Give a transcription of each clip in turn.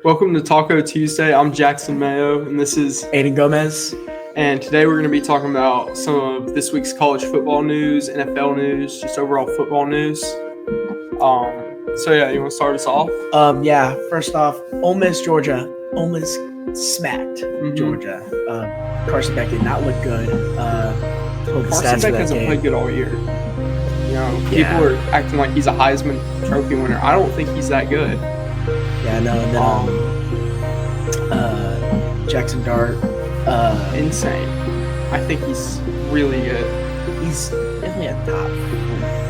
Welcome to Taco Tuesday. I'm Jackson Mayo, and this is Aiden Gomez. And today we're going to be talking about some of this week's college football news, NFL news, just overall football news. You want to start us off? First off, Ole Miss, Georgia. Ole Miss smacked Georgia. Carson Beck did not look good. Carson Beck hasn't played good all year. People are acting like he's a Heisman Trophy winner. I don't think he's that good. Yeah, no. And then Jackson Dart, insane. I think he's really good. He's definitely a top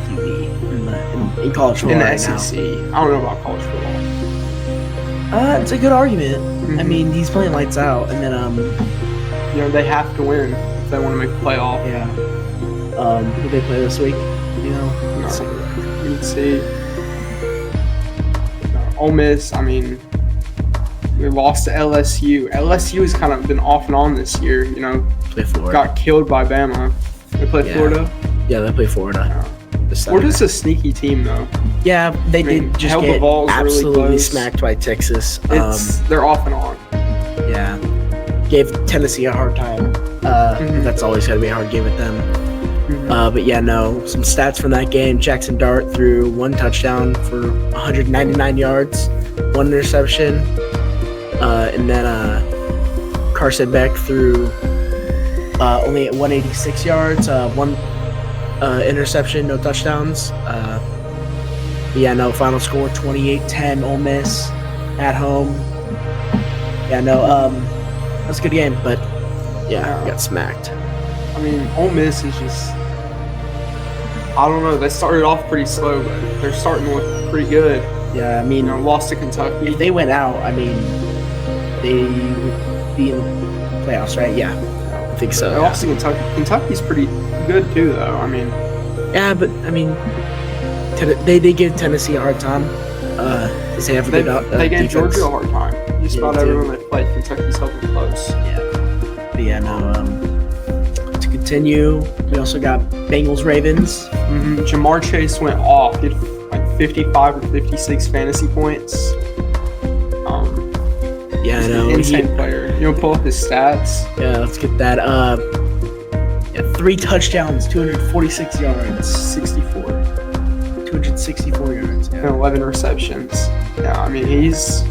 QB in college football in the right SEC. Now. I don't know about college football. It's a good argument. Mm-hmm. I mean, he's playing lights out, and then they have to win if they want to make the playoff. Yeah. Who they play this week? Let's see. Ole Miss, we lost to LSU. LSU has kind of been off and on this year, Play Florida. Got killed by Bama. They played Florida? Yeah, they play Florida. Florida's a sneaky team, though. Yeah, they did just get absolutely really smacked by Texas. They're off and on. Yeah. Gave Tennessee a hard time. That's always going to be a hard game with them. Some stats from that game. Jackson Dart threw one touchdown for 199 yards, one interception. And then Carson Beck threw only 186 yards, one interception, no touchdowns. Final score 28-10 Ole Miss at home. That's a good game, but we got smacked. Ole Miss is just, I don't know. They started off pretty slow, but they're starting to look pretty good. Yeah, lost to Kentucky. If they went out, they would be in the playoffs, right? Yeah, I think so. They lost to Kentucky. Kentucky's pretty good too, though. They give Tennessee a hard time. They have a good They gave defense. Georgia a hard time. Just about everyone they played, Kentucky's held them close. To continue, we also got Bengals-Ravens. Jamar Chase went off. He had 55 or 56 fantasy points. Insane player. Pull up his stats. Yeah, let's get that. 3 touchdowns, 246 yards, 264 yards. And 11 receptions. Yeah, he's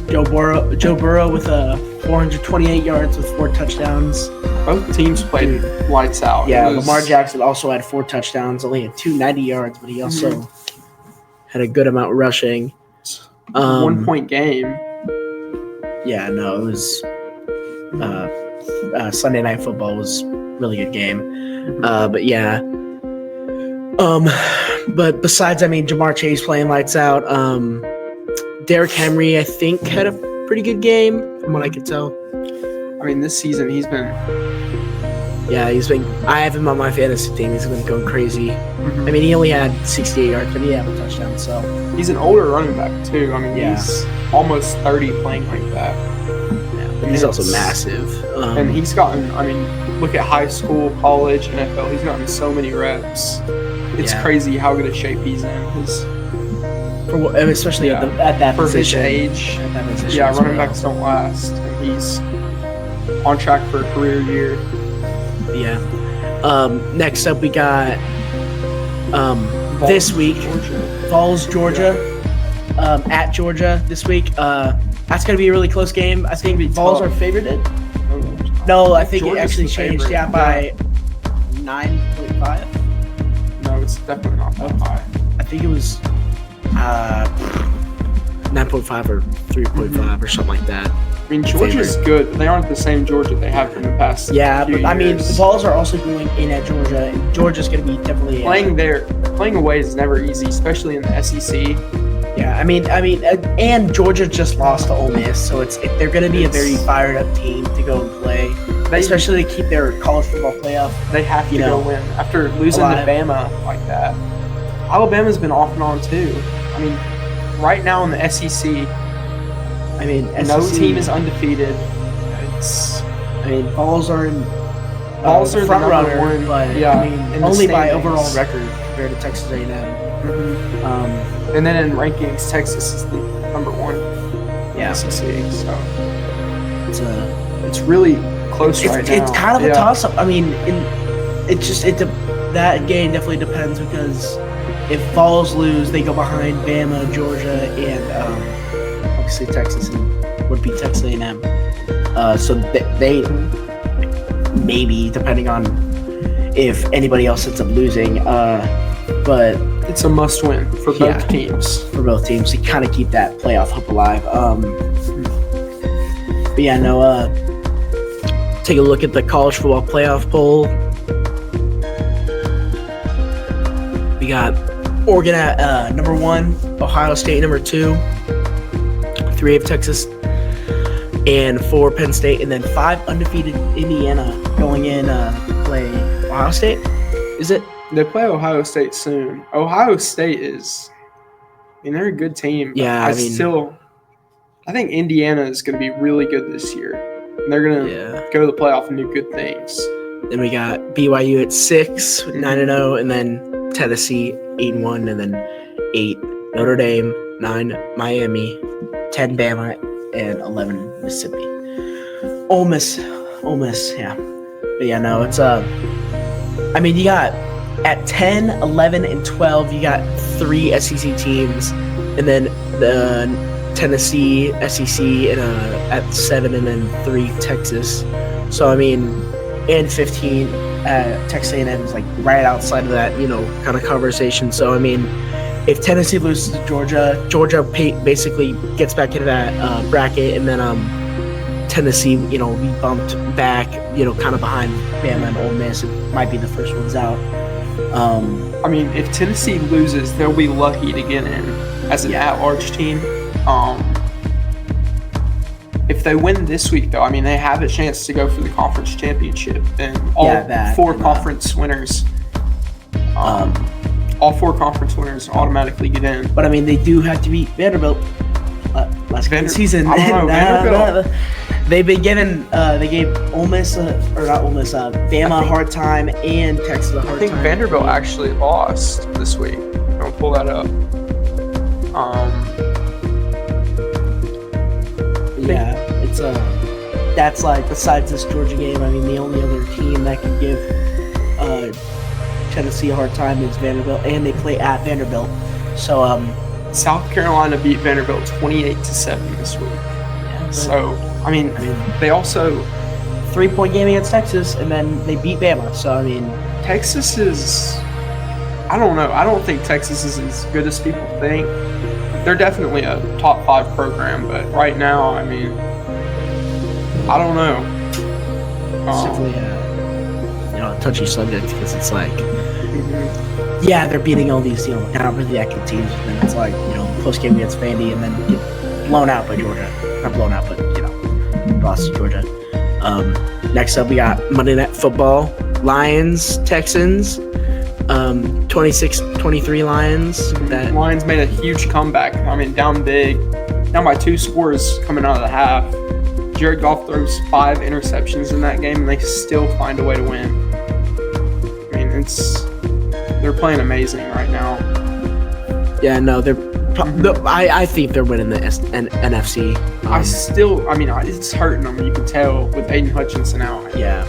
Joe Burrow with 428 yards with 4 touchdowns. Both teams played lights out. Yeah, Lamar Jackson also had 4 touchdowns, only had 290 yards, but he also had a good amount rushing. 1-point game. Yeah, no, it was Sunday Night Football was a really good game. But besides, Jamar Chase playing lights out. Derrick Henry, I think, had a pretty good game from what I could tell. This season he's been. Yeah, I have him on my fantasy team. He's been going crazy. He only had 68 yards, but he had a touchdown. So he's an older running back too. He's almost 30 playing like that. Yeah, but he's also massive. And he's gotten. Look at high school, college, NFL. He's gotten so many reps. It's crazy how good a shape he's in. Especially at that for position. His age. At that position running backs don't last. And he's on track for a career year. Yeah. Next up, we got this week, Vols, Georgia, at Georgia this week. That's going to be a really close game. I think Vols are favored. No, I think Georgia's it actually changed. By 9.5. No, it's definitely not that high. I think it was 9.5 or 3.5 or something like that. Georgia's good. They aren't the same Georgia they have in the past. Yeah, few but years. The Vols are also going in at Georgia, and Georgia's going to be definitely playing away is never easy, especially in the SEC. Yeah, and Georgia just lost to Ole Miss, so they're going to be a very fired up team to go and play, especially to keep their college football playoff. They have to go win after losing to Bama like that. Alabama's been off and on too. Right now in the SEC. No team is undefeated. Vols are in Vols are front the runner, one, but only by overall record compared to Texas A&M. And then in rankings, Texas is the number one. SEC. So it's really close right now. It's kind of a toss-up. I mean, that game definitely depends because if Vols lose, they go behind Bama, Georgia, and obviously Texas would be Texas A&M. So they maybe, depending on if anybody else ends up losing, but it's a must-win for both teams. For both teams to kind of keep that playoff hope alive. But yeah, no. Take a look at the college football playoff poll. We got Oregon at number 1, Ohio State number 2, 3 of Texas, and 4 Penn State, and then 5 undefeated Indiana going in play Ohio State. Is it? They play Ohio State soon. Ohio State is, they're a good team. Yeah, I think Indiana is going to be really good this year. And they're going to go to the playoff and do good things. Then we got BYU at 6 with 9-0, and then Tennessee 8-1, and then 8 Notre Dame, 9 Miami, 10 Bama, and 11 Mississippi. Ole Miss, yeah. But yeah, no, it's you got at 10, 11, and 12, you got 3 SEC teams, and then the Tennessee, SEC, and at 7, and then 3 Texas. So and 15, Texas A&M is like right outside of that, kind of conversation. So if Tennessee loses to Georgia basically gets back into that bracket, and then Tennessee, be bumped back, kind of behind Bama and Ole Miss. It might be the first ones out. If Tennessee loses, they'll be lucky to get in as an at-large team. If they win this week, though, they have a chance to go for the conference championship, and all 4 conference winners, all 4 conference winners automatically get in. But they do have to beat Vanderbilt last season. I don't know, Vanderbilt. They've been giving they gave Bama a hard time and Texas a hard time. I think Vanderbilt actually lost this week. I'll pull that up. Yeah, it's that's like, besides this Georgia game, the only other team that can give Tennessee a hard time is Vanderbilt, and they play at Vanderbilt. So South Carolina beat Vanderbilt 28-7 this week. Yeah, so they also 3-point game against Texas, and then they beat Bama. So Texas is, I don't know. I don't think Texas is as good as people think. They're definitely a top 5 program, but right now, I don't know. It's definitely a touchy subject because it's like, they're beating all these not really that good teams, and then it's like post game against Vandy, and then get blown out by Georgia. Not blown out, but lost to Georgia. Next up, we got Monday Night Football: Lions, Texans. 26-23 Lions. That Lions made a huge comeback. down big, down by 2 scores coming out of the half. Jared Goff throws 5 interceptions in that game, and they still find a way to win. They're playing amazing right now. Yeah, no, I think they're winning the NFC. It's hurting them. You can tell with Aiden Hutchinson out. Yeah,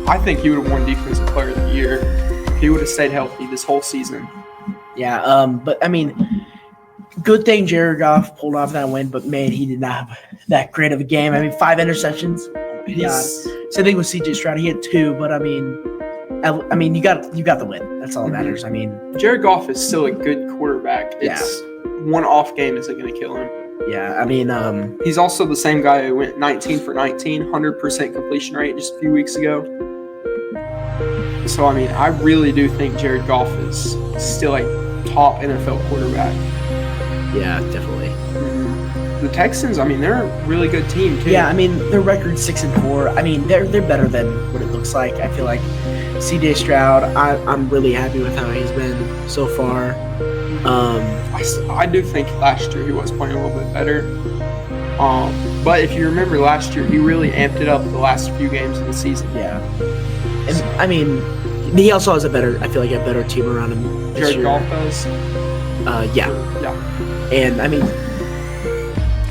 I think he would have won Defensive Player of the Year if he would have stayed healthy this whole season. Yeah, but good thing Jared Goff pulled off that win, but man, he did not have that great of a game. 5 interceptions. Oh my God. Same thing with CJ Stroud. He had 2, but you got the win. That's all that matters. Jared Goff is still a good quarterback. It's one off game isn't going to kill him. Yeah, he's also the same guy who went 19 for 19, 100% completion rate just a few weeks ago. So, I really do think Jared Goff is still a top NFL quarterback. Yeah, definitely. The Texans, they're a really good team, too. Yeah, their record's 6-4. They're better than what it looks like. I feel like CJ Stroud, I'm really happy with how he's been so far. I do think last year he was playing a little bit better. But if you remember last year, he really amped it up the last few games of the season. Yeah. And he also has a better team around him this Jared Goff does? Yeah. Yeah. And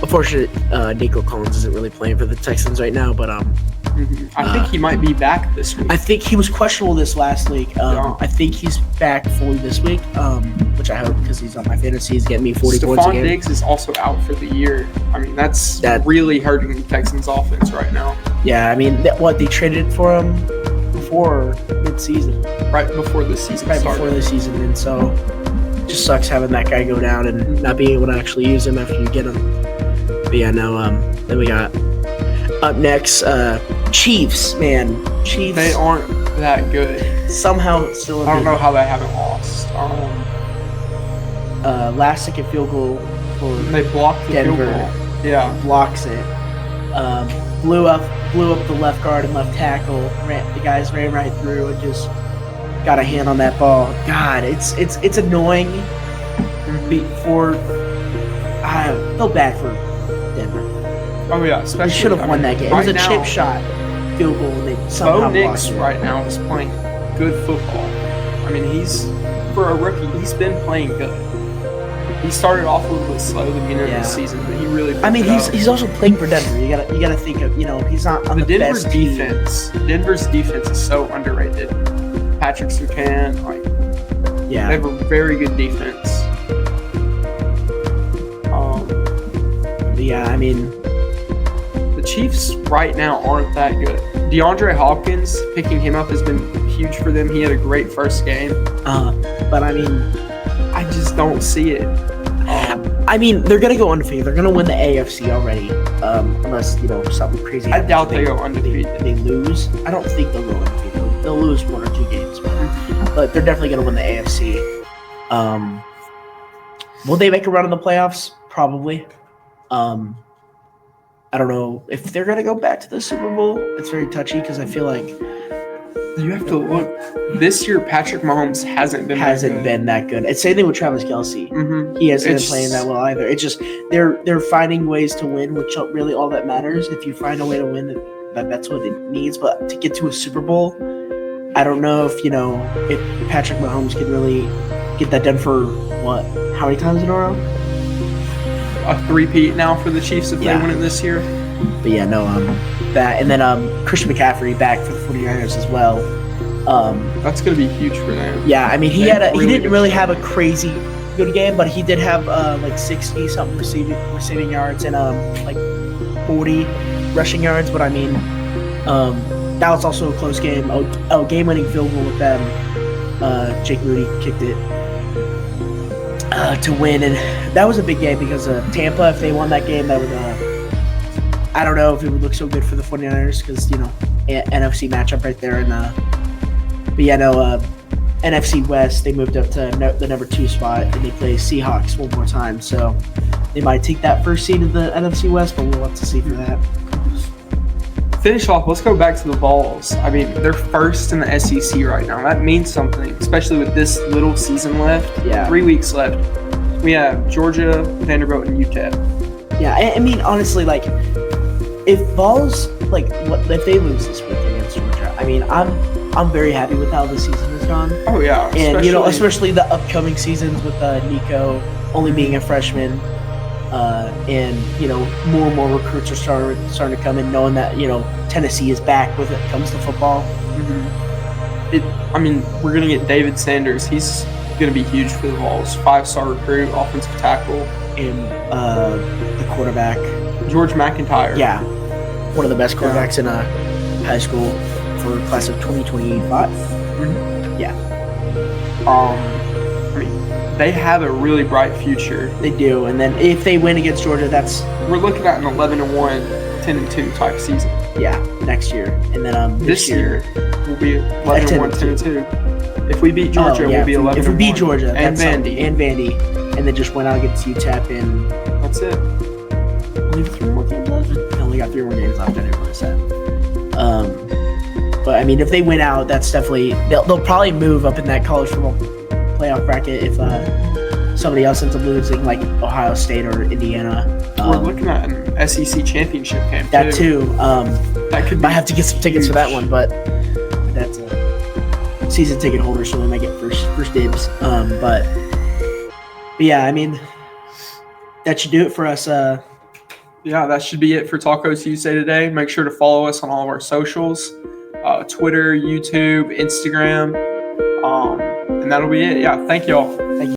Unfortunately, Nico Collins isn't really playing for the Texans right now, but I think he might be back this week. I think he was questionable this last week. I think he's back fully this week, which I hope because he's on my fantasy. He's getting me 40 points a game. Stephon Diggs is also out for the year. I mean, that's really hurting the Texans' offense right now. Yeah, I mean, they traded for him before midseason. Right before the season started. Right before the season, and so it just sucks having that guy go down and not being able to actually use him after you get him. But yeah, no, then we got up next, Chiefs, man. Chiefs. They aren't that good. Somehow still. I don't know how they haven't lost. Last second field goal for they blocked the Denver. field goal. Yeah. Blocks it. Blew up the left guard and left tackle. The guys ran right through and just got a hand on that ball. God, it's annoying. I feel bad for Denver. Oh yeah, especially they should have won that game. It was a chip shot field goal, and they somehow Bo Nix blocked it. right now is playing good football. I mean, for a rookie, he's been playing good. He started off a little bit slow at the beginning of the season, but he really. I mean, he's also playing for Denver. You gotta think of he's not on the Denver's best team. defense. Denver's defense is so underrated. Patrick Surtain, they have a very good defense. Yeah, I mean, the Chiefs right now aren't that good. DeAndre Hopkins, picking him up has been huge for them. He had a great first game. But I mean, I just don't see it. I mean, they're gonna go undefeated. They're gonna win the AFC already, unless something crazy happens. I doubt they go undefeated. They lose. I don't think they'll go undefeated. They'll lose 1 or 2 games, but they're definitely gonna win the AFC. Will they make a run in the playoffs? Probably. I don't know if they're gonna go back to the Super Bowl. It's very touchy because I feel like you have to look. This year, Patrick Mahomes hasn't been that good. It's same thing with Travis Kelce. Mm-hmm. He hasn't been playing that well either. It's just they're finding ways to win, which really all that matters. If you find a way to win, that's what it needs. But to get to a Super Bowl, I don't know if Patrick Mahomes can really get that done for what? How many times in a row? A three-peat now for the Chiefs if they win it this year. But yeah, no, that and then Christian McCaffrey back for the 49ers as well. That's gonna be huge for them. Yeah, I mean he didn't really have a crazy good game, but he did have like 60 something receiving yards and like 40 rushing yards. But I mean, that was also a close game. Game-winning field goal with them. Jake Moody kicked it to win, and that was a big game because Tampa, if they won that game, that would I don't know if it would look so good for the 49ers because NFC matchup right there. And but yeah, no, NFC West, they moved up to the number 2 spot, and they play Seahawks one more time, so they might take that first seed of the NFC West, but we'll have to see for that. Finish off, let's go back to the Vols. I mean, they're first in the SEC right now. That means something, especially with this little season left. Yeah. 3 weeks left. We have Georgia, Vanderbilt, and UTEP. Yeah, I mean, honestly, like, if Vols, if they lose this week against Georgia, I mean, I'm very happy with how the season has gone. Oh, yeah. And, especially the upcoming seasons with Nico only being a freshman. And more and more recruits are starting to come in, knowing that Tennessee is back when it comes to football. Mm-hmm. I mean, we're gonna get David Sanders. He's gonna be huge for the Vols. 5-star recruit, offensive tackle, and the quarterback George McIntyre. Yeah, one of the best quarterbacks in high school for class of 2025. Mm-hmm. Yeah. I mean, they have a really bright future. They do, and then if they win against Georgia, we're looking at an 11-1, 10-2 type season. Yeah, next year, and then this year we'll be 11-1, 10-2. If we beat Georgia, we'll be 11-1. If we beat Georgia, and Vandy, and then just went out against UTEP, and that's it. Only 3 more games left. I only got 3 more games left. I didn't realize that. But I mean, if they win out, that's definitely they'll probably move up in that college football playoff bracket if somebody else ends up losing, like Ohio State or Indiana. We're looking at an SEC championship game. That too. That could might have to get some tickets for that one, but that's a season ticket holder, so they might get first dibs. But yeah, I mean, that should do it for us Yeah, that should be it for Taco Tuesday today. Make sure to follow us on all of our socials, Twitter, YouTube, Instagram, and that'll be it. Yeah, thank y'all. Thank you.